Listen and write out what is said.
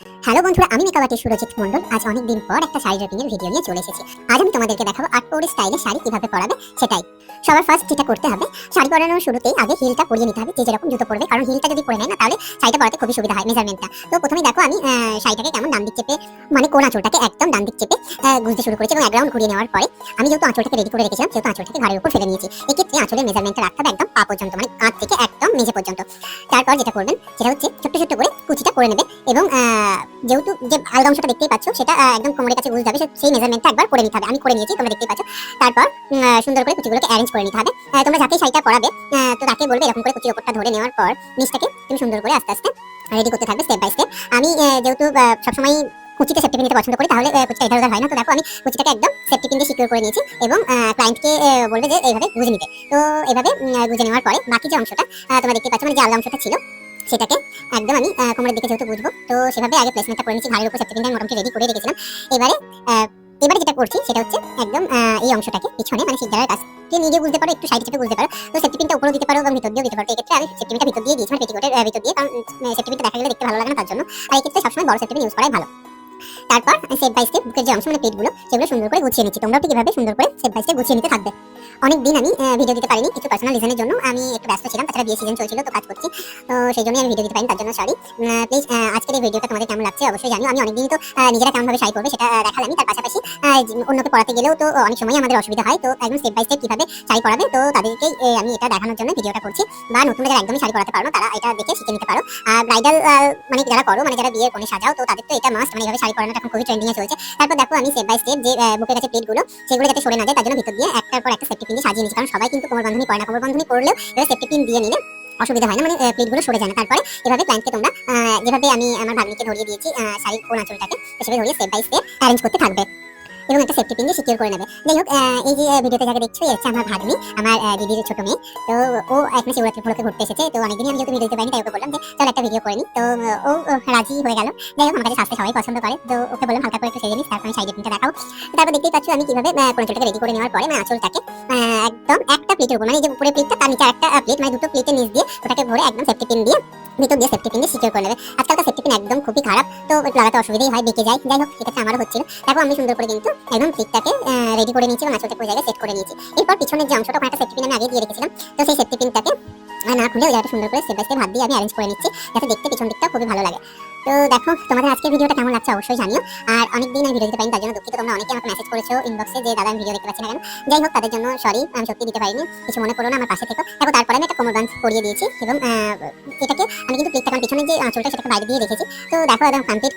Hello বন্ধুরা, আমি makeup artist Surajit মণ্ডল। আজ অনেক দিন পর একটা শাড়ি ড্রেপিং এর ভিডিও নিয়ে চলে এসেছি। আজ আমি তোমাদেরকে দেখাবো আটপৌরি স্টাইলে শাড়ি কিভাবে পরাবে সেটাই। সবার ফার্স্ট যেটা করতে হবে, শাড়ি পরানোর শুরুতেই আগে হিলটা পরিয়ে নিতে হবে, যে যেরকম জুতো পরবে, কারণ হিলটা যদি পরে নেয় না তাহলে শাড়িটা পরাতে খুবই সুবিধা হয় মেজারমেন্টটা। তো প্রথমেই দেখো আমি শাড়িটাকে কেমন ডান দিক চেপে, মানে কোন আঁচলটাকে একদম ডান দিক চেপে গুঁজতে শুরু করেছি এবং এক রাউন্ড ঘুরিয়ে নেওয়ার পরে আমি যেহেতু আঁচলটাকে রেডি করে রেখেছিলাম সেহেতু আঁচলটাকে ঘাড়ের উপর ফেলে নিয়েছি। এক্ষেত্রে আঁচলের মেজারমেন্টটা রাখতে হবে একদম পা পর্যন্ত, মানে কাঁধ থেকে একদম মেঝে পর্যন্ত। তারপর যেটা করবেন সেটা হচ্ছে ছোট্ট ছোট্ট করে কুচিটা করে নেবে এবং যেহেতু যে আলগা অংশটা দেখতেই পাচ্ছ সেটা একদম কোমরের কাছে গুঁজ যাবে, সেই মেজারমেন্টটা একবার করে নিতে হবে। আমি করে নিয়েছি, তোমরা দেখতেই পাচ্ছ। তারপর সুন্দর করে কুচিগুলোকে অ্যারেঞ্জ করে নিতে হবে। তোমরা যাকে শাড়িটা পরাবে তো তাকে বলবে এরকম করে কুচির ওপরটা ধরে নেওয়ার পর নিচটাকে তুমি সুন্দর করে আস্তে আস্তে রেডি করতে থাকবে স্টেপ বাই স্টেপ। আমি যেহেতু সবসময় কুচিতে সেফটি পিন নিতে পছন্দ করি, তাহলে কুচিটা এধার ওধার হয় না। তো দেখো আমি কুচিটাকে একদম সেফটি পিন দিয়ে সিকিউর করে নিয়েছি এবং ক্লায়েন্টকে বলবে যে এইভাবে গুঁজে নিতে। তো এইভাবে গুঁজে নেওয়ার পরে বাকি যে অংশটা তোমরা দেখতে পাচ্ছ, মানে যে আলগা অংশটা ছিল সেটাকে একদম আমি কোমরের দিকে যেহেতু বুঝবো, তো সেভাবে আগে প্লেসমেন্টটা করে নিচ্ছি। ঘাড়ের উপর সেফটি পিনটা মোটামুটি রেডি করে রেখেছিলাম। এবারে যেটা করছি সেটা হচ্ছে একদম এই অংশটাকে পিছনে, মানে সিদ্ধারের কাছ থেকে নিয়ে গিয়ে বুঝতে পারো, একটু সাইড চেপে বুঝতে পারো। তো সেফটি পিনটা উপরেও দিতে পারো এবং ভিতর দিয়েও দিতে পারো। এক্ষেত্রে আমি সেফটি পিনটা ভিতর দিয়ে দিয়েছি, মানে পেটিকোটের ভিতর দিয়ে, কারণ সেফটি পিনটা দেখা গেলে দেখতে ভালো লাগে না তার জন্য। আর এক্ষেত্রে সবসময় বড় সেফটি পিন ইউজ করাই ভালো। তারপর স্টেপ বাই স্টেপ বুকের যে অংশ, মানে পেটগুলো, সেগুলো সুন্দর করে গুছিয়ে নিচ্ছি। তোমরাও ঠিক এভাবে সুন্দর করে স্টেপ বাই স্টেপ গুছিয়ে নিতে থাকবে। অনেক দিন আমি ভিডিও দিতে পারিনি, কিছু পার্সোনাল রিজনের জন্য আমি একটু ব্যস্ত ছিলাম। তাছাড়া বিয়ে সিজন চলছিল, তো কাজ করছি, তো সেই জন্যই আমি ভিডিও দিতে পারিনি, তার জন্য সরি। প্লিজ আজকের এই ভিডিওটা তোমাদের কেমন লাগছে অবশ্যই জানিও। আমি অনেকদিনই তো নিজেরা কেমনভাবে শাড়ি পরবে সেটা দেখালামই, তার পাশাপাশি অন্যকে পড়াতে গেলেও তো অনেক সময় আমাদের অসুবিধা হয়। তো একদম স্টেপ বাই স্টেপ কিভাবে শাড়ি পরাবে, তো তাদেরকেই আমি এটা দেখানোর জন্য ভিডিওটা করছি। বা নতুন যারা একদমই শাড়ি পরাতে পারো না তারা এটা দেখে শিখে নিতে পারো। আর ব্রাইডাল মানে যারা করো, মানে যারা বিয়ের কোণে সাজাও, তো তাদের তো এটা মাস্ট, মানে এইভাবে শাড়ি পরানোটা এখন খুবই ট্রেন্ডিং এ চলছে। তারপর দেখো আমি স্টেপ বাই স্টেপ যে বুকের কাছে প্লেটগুলো সেগুলো যাতে সরে না যায় তার জন্য ভিতর দিয়ে একটার পর একটা সেফটি পিন দিয়ে সাজিয়ে নিচ্ছি। কারণ সবাই কিন্তু কোমর বন্ধনী পরে না, কোমর বন্ধনী পরলেও এভাবে সেফটি পিন দিয়ে নিলে অসুবিধা হয় না, মানে প্লেটগুলো সরে যায় না। তারপরে এভাবে ক্লায়েন্টকে তোমরা যেভাবে আমি আমার ভাগ্নিকে ধরিয়ে দিয়েছি শাড়ির কোন আঁচলটাকে, সেভাবে ধরিয়ে স্টেপ বাই স্টেপ অ্যারেঞ্জ করতে থাকবে এবং একটা সেফটি পিন দিয়ে সিকিউর করে নেবে। যাই হোক, এই যে ভিডিওতে যাকে দেখছো এই হচ্ছে আমার ভাগ্নি, আমার দিদির ছোট মেয়ে। তো ও এখন শিবরাত্রি উপলক্ষে ঘুরতে এসেছে। তো অনেকদিনই আমি যেহেতু ভিডিও দিতে পারিনি, তাই ওকে বললাম যে চল একটা ভিডিও করে নি। তো ও রাজি হয়ে গেল। যাই হোক, আমার কাছে সাজতে সবাই পছন্দ করে, তো ওকে বললাম হালকা করে একটু সেজে নিস, তারপর আমি শাড়ি পিনটা দেখাও। তারপর দেখতেই পাচ্ছ আমি কিভাবে কোন আঁচলটাকে রেডি করে নেওয়ার পরে মানে আঁচলটাকে একদম একটা প্লেটের উপর, মানে এই যে উপরে প্লেটটা তার নিচে একটা প্লেট, মানে দুটো প্লেটের নিচ দিয়ে ওটাকে ভরে একদম সেফটি পিন দিয়ে ভিতর দিয়ে সেফটি পিন দিয়ে সিকিউর করে নেবে। আজকালকার সেফটি পিন একদম খুবই খারাপ, তো লাগাতে অসুবিধাই হয়, বেঁকে যায়। যাই হোক, এক্ষেত্রে আমারও হচ্ছিল। দেখো আমি সুন্দর করে কিন্তু একদম প্লেটটাকে রেডি করে নিয়েছি এবং আঁচলটা পুরো জায়গায় সেট করে নিয়েছি। এরপর পিছনের যে অংশটা, ওখানে একটা সেফটি পিন আমি আগে দিয়ে রেখেছিলাম, তো সেই সেফটি পিনটাকে না খুলে ওই জায়গাটা সুন্দর করে স্টেপ বাই স্টেপ হাত দিয়ে আমি অ্যারেঞ্জ করে নিচ্ছি, যাতে দেখতে পিছন দিকটা খুবই ভালো লাগে। তো দেখো তোমাদের আজকের ভিডিওটা কেমন লাগছে অবশ্যই জানিও। আর অনেকদিন আমি ভিডিও দিতে পারিনি, তার জন্য দুঃখিত। তোমরা অনেকে আমাকে মেসেজ করেছো ইনবক্সে যে দাদা আমি ভিডিও দেখতে পাচ্ছি না কেন। যাই হোক, তাদের জন্য সরি, আমি সত্যি দিতে পারিনি, কিছু মনে করো না, আমার পাশে থেকো। দেখো তারপরে আমি একটা কোমর বাঁধ করিয়ে দিয়েছি এবং এটাকে আমি কিন্তু প্লেটটা, কারণ পিছনের যে আঁচলটা সেটাকে বাইরে দিয়ে রেখেছি। তো দেখো একদম কমপ্লিট